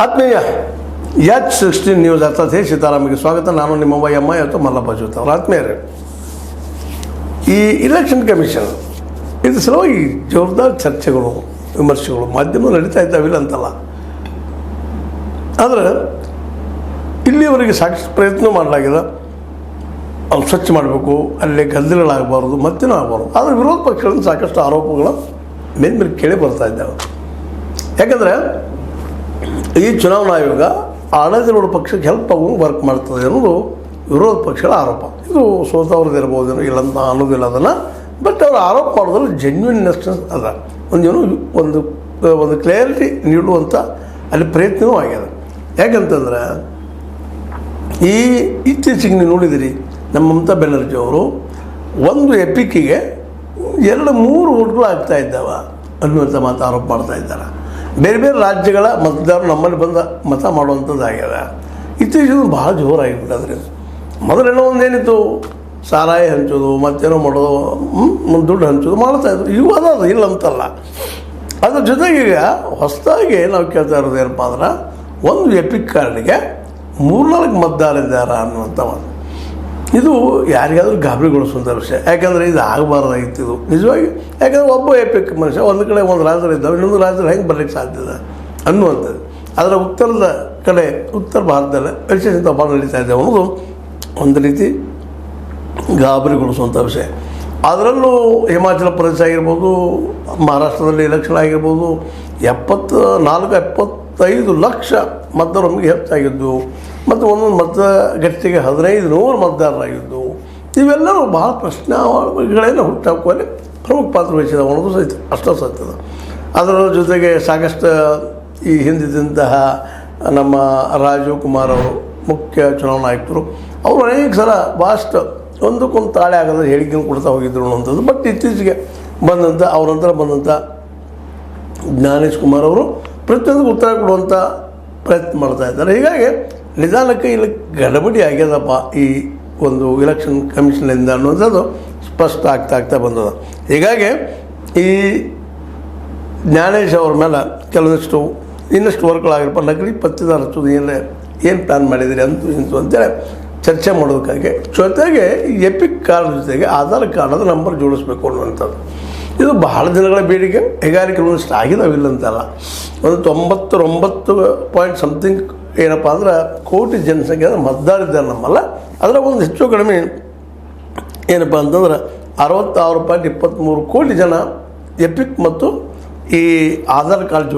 ಆತ್ಮೀಯ H16 news ಅರ್ಥಾತ್ ಹೇ ಸೀತಾರಾಮಿಗೆ ಸ್ವಾಗತ. ನಾನು ನಿಮ್ಮ ವೈಎಮ್ಮ ಅಥವಾ ಮಲ್ಲಪ್ಪ ಜೋತ ಅವರು. ಆತ್ಮೀಯರೇ, ಈ ಇಲೆಕ್ಷನ್ ಕಮಿಷನ್ ಇದು ಸಲುವಾಗಿ ಜೋರ್ದಾರ್ ಚರ್ಚೆಗಳು ವಿಮರ್ಶೆಗಳು ಮಾಧ್ಯಮ ನಡೀತಾ ಇದ್ದಾವಿಲ್ಲ ಅಂತಲ್ಲ. ಆದರೆ ಇಲ್ಲಿಯವರೆಗೆ ಸಾಕಷ್ಟು ಪ್ರಯತ್ನ ಮಾಡಲಾಗಿದೆ. ಅವ್ರು ಸ್ವಚ್ಛ ಮಾಡಬೇಕು, ಅಲ್ಲಿ ಗದ್ದಲಗಳಾಗಬಾರ್ದು, ಮತ್ತೇನೂ ಆಗಬಾರ್ದು. ಆದರೆ ವಿರೋಧ ಪಕ್ಷಗಳಿಂದ ಸಾಕಷ್ಟು ಆರೋಪಗಳು ಮೇಲೆ ಕೇಳಿ ಬರ್ತಾ ಇದ್ದಾವೆ. ಯಾಕಂದರೆ ಈ ಚುನಾವಣಾ ಆಯೋಗ ಆಡಳಿತಾರೂಢ ಪಕ್ಷಕ್ಕೆ ಹೆಲ್ಪ್ ಆಗುವ ವರ್ಕ್ ಮಾಡ್ತದೆ ಅನ್ನೋದು ವಿರೋಧ ಪಕ್ಷಗಳ ಆರೋಪ. ಇದು ಸೋತವ್ರದ್ದು ಇರ್ಬೋದೇನೋ ಇಲ್ಲಂತ ಅನ್ನೋದಿಲ್ಲ ಅದನ್ನು. ಬಟ್ ಅವರು ಆರೋಪ ಮಾಡೋದ್ರಲ್ಲಿ ಜೆನ್ಯೂನ್ನೆಸ್ ಅದ, ಒಂದು ಕ್ಲಿಯರಿಟಿ ನೀಡುವಂಥ ಅಲ್ಲಿ ಪ್ರಯತ್ನವೂ ಆಗ್ಯದ. ಯಾಕಂತಂದ್ರೆ ಇತ್ತೀಚೆಗೆ ನೀವು ನೋಡಿದಿರಿ, ನಮ್ಮ ಮಮತಾ ಬೆನರ್ಜಿ ಅವರು ಒಂದು ಎಪಿಕ್ಕಿಗೆ 2-3 ಓಟ್ಗಳು ಆಗ್ತಾ ಇದ್ದಾವ ಅನ್ನುವಂಥ ಮಾತು ಆರೋಪ ಮಾಡ್ತಾ ಇದ್ದಾರೆ. ಬೇರೆ ಬೇರೆ ರಾಜ್ಯಗಳ ಮತದಾರರು ನಮ್ಮಲ್ಲಿ ಬಂದ ಮತ ಮಾಡುವಂಥದ್ದಾಗ್ಯದ. ಇತ್ತೀಚೆಗೆ ಭಾಳ ಜೋರಾಗಿಬಿಟ್ಟದ್ರಿ. ಮೊದಲೆಲ್ಲ ಒಂದೇನಿತ್ತು, ಸಾರಾಯಿ ಹಂಚೋದು, ಮತ್ತೇನೋ ಮಾಡೋದು, ದುಡ್ಡು ಹಂಚೋದು ಮಾಡ್ತಾಯಿದ್ರು. ಇವು ಅದಾದ ಇಲ್ಲ ಅಂತಲ್ಲ. ಅದ್ರ ಜೊತೆಗೆ ಈಗ ಹೊಸದಾಗಿ ನಾವು ಕೇಳ್ತಾ ಇರೋದು ಏನಪ್ಪ ಅಂದ್ರೆ, ಒಂದು ಎಪಿಕ್ ಕಾರ್ಡ್ಗೆ 3-4 ಮತದಾರರಿದ್ದಾರ ಅನ್ನುವಂಥ ಮಾತು. ಇದು ಯಾರಿಗಾದ್ರೂ ಗಾಬರಿಗೊಳಿಸುವಂಥ ವಿಷಯ. ಯಾಕಂದರೆ ಇದು ಆಗಬಾರ್ದಾಗಿತ್ತು ಇದು ನಿಜವಾಗಿ. ಯಾಕಂದರೆ ಒಬ್ಬ ಎಪಿಕ್ ಮನುಷ್ಯ ಒಂದು ಕಡೆ ಒಂದು ರಾಜ್ಯದಲ್ಲಿ ಇದ್ದಾವೆ, ಇನ್ನೊಂದು ರಾಜ್ಯದಲ್ಲಿ ಹೆಂಗೆ ಬರಲಿಕ್ಕೆ ಸಾಧ್ಯ ಇದೆ ಅನ್ನುವಂಥದ್ದು. ಅದರ ಉತ್ತರದ ಕಡೆ ಉತ್ತರ ಭಾರತದಲ್ಲಿ ವಿಶೇಷ ಭಾಳ ನಡೀತಾ ಇದೆ ಅನ್ನೋದು ಒಂದು ರೀತಿ ಗಾಬರಿಗೊಳಿಸುವಂಥ ವಿಷಯ. ಅದರಲ್ಲೂ ಹಿಮಾಚಲ ಪ್ರದೇಶ ಆಗಿರ್ಬೋದು, ಮಹಾರಾಷ್ಟ್ರದಲ್ಲಿ ಎಲೆಕ್ಷನ್ ಆಗಿರ್ಬೋದು, 74-75 ಲಕ್ಷ ಮತದಾರರಿಗೆ ಹೆಚ್ಚಾಗಿದ್ದು, ಮತ್ತು ಒಂದೊಂದು ಮತಗಟ್ಟೆಗೆ 1500 ಮತದಾರರಾಗಿದ್ದು, ಇವೆಲ್ಲವೂ ಭಾಳ ಪ್ರಶ್ನೆಗಳನ್ನು ಹುಟ್ಟಾಕುವಲ್ಲಿ ಪ್ರಮುಖ ಪಾತ್ರ ವಹಿಸಿದವು ಅನ್ನೋದು ಸಹಿತ ಅಷ್ಟೇ ಸತ್ಯದ. ಅದರ ಜೊತೆಗೆ ಸಾಕಷ್ಟು ಈ ಹಿಂದಿದ್ದಂತಹ ನಮ್ಮ ರಾಜೀವ್ ಕುಮಾರ್ ಅವರು ಮುಖ್ಯ ಚುನಾವಣಾ ಆಯುಕ್ತರು, ಅವರು ಅನೇಕ ಸಲ ಭಾಳಷ್ಟು ಒಂದಕ್ಕೊಂದು ತಾಳೆ ಆಗದ ಹೇಳಿಕೆಯನ್ನು ಕೊಡ್ತಾ ಹೋಗಿದ್ರು ಅನ್ನೋಂಥದ್ದು. ಬಟ್ ಇತ್ತೀಚೆಗೆ ಬಂದಂಥ ಅವ್ರ ನಂತರ ಬಂದಂಥ ಜ್ಞಾನೇಶ್ ಕುಮಾರ್ ಅವರು ಪ್ರತಿಯೊಂದು ಉತ್ತರ ಕೊಡುವಂಥ ಪ್ರಯತ್ನ ಮಾಡ್ತಾ ಇದ್ದಾರೆ. ಹೀಗಾಗಿ ನಿಧಾನಕ್ಕೆ ಇಲ್ಲಿ ಗಡಬಡಿ ಆಗ್ಯದಪ್ಪ ಈ ಒಂದು ಇಲೆಕ್ಷನ್ ಕಮಿಷನಿಂದ ಅನ್ನುವಂಥದ್ದು ಸ್ಪಷ್ಟ ಆಗ್ತಾ ಬಂದದ. ಹೀಗಾಗಿ ಈ ಜ್ಞಾನೇಶ್ ಅವ್ರ ಮೇಲೆ ಇನ್ನಷ್ಟು ವರ್ಕ್ಗಳಾಗಿರಪ್ಪ, ನಕಲಿ ಪತ್ತೆದಾರ ಹಚ್ಚೋದು ಏನು ಪ್ಲ್ಯಾನ್ ಮಾಡಿದಿರಿ ಅಂತೇಳಿ ಚರ್ಚೆ ಮಾಡೋದಕ್ಕಾಗಿ, ಜೊತೆಗೆ ಈ ಎಪಿಕ್ ಕಾರ್ಡ್ ಜೊತೆಗೆ ಆಧಾರ್ ಕಾರ್ಡದ ನಂಬರ್ ಜೋಡಿಸ್ಬೇಕು ಅನ್ನುವಂಥದ್ದು. ಇದು ಬಹಳ ದಿನಗಳ ಬೇಡಿಕೆ. ಹೀಗಾಗಿ ಕೆಲವೊಂದಿಷ್ಟು ಆಗಿದಾವಿಲ್ಲ ಅಂತಲ್ಲ. ಒಂದು 99 ಏನಪ್ಪ ಅಂದ್ರೆ ಕೋಟಿ ಜನಸಂಖ್ಯೆ ಮತದಾರಿದ್ದಾರೆ ನಮ್ಮಲ್ಲ. ಅದರ ಒಂದು ಹೆಚ್ಚು ಕಡಿಮೆ ಏನಪ್ಪ ಅಂತಂದ್ರೆ 66.23 ಕೋಟಿ ಜನ ಎಪಿಕ್ ಮತ್ತು ಈ ಆಧಾರ್ ಕಾರ್ಡ್ ಜೋಡಿ